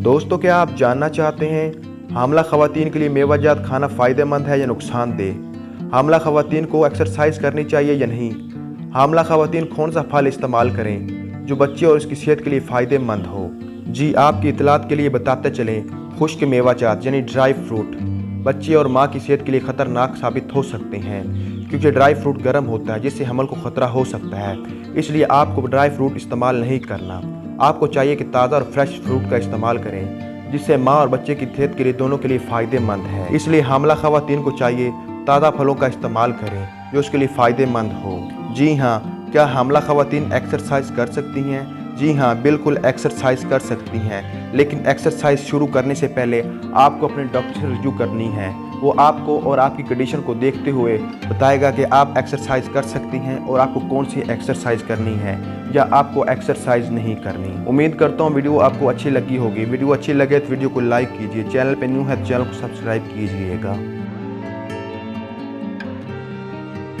दोस्तों, क्या आप जानना चाहते हैं हामला ख़वातीन के लिए मेवाजात खाना फ़ायदेमंद है या नुकसानदेह? हामला ख़वातीन को एक्सरसाइज करनी चाहिए या नहीं? हामला ख़वातीन कौन सा फल इस्तेमाल करें जो बच्चे और उसकी सेहत के लिए फ़ायदेमंद हो? जी, आपकी इतलात के लिए बताते चलें, खुश्क मेवाजात यानी ड्राई फ्रूट बच्चे और माँ की सेहत के लिए ख़तरनाक साबित हो सकते हैं, क्योंकि ड्राई फ्रूट गर्म होता है जिससे हमल को ख़तरा हो सकता है। इसलिए आपको ड्राई फ्रूट इस्तेमाल नहीं करना। आपको चाहिए कि ताज़ा और फ्रेश फ्रूट का इस्तेमाल करें, जिससे माँ और बच्चे की सेहत के लिए दोनों के लिए फ़ायदेमंद है। इसलिए हामला ख़वातीन को चाहिए ताज़ा फलों का इस्तेमाल करें जो उसके लिए फ़ायदेमंद हो। जी हाँ, क्या हामला ख़वातीन एक्सरसाइज कर सकती हैं? जी हाँ, बिल्कुल एक्सरसाइज कर सकती हैं, लेकिन एक्सरसाइज शुरू करने से पहले आपको अपने डॉक्टर से रजू करनी है। वो आपको और आपकी कंडीशन को देखते हुए बताएगा कि आप एक्सरसाइज कर सकती हैं और आपको कौन सी एक्सरसाइज करनी है या आपको एक्सरसाइज नहीं करनी। उम्मीद करता हूँ वीडियो आपको अच्छी लगी होगी। वीडियो अच्छी लगे तो वीडियो को लाइक कीजिए, चैनल पर न्यू है तो चैनल को सब्सक्राइब कीजिएगा।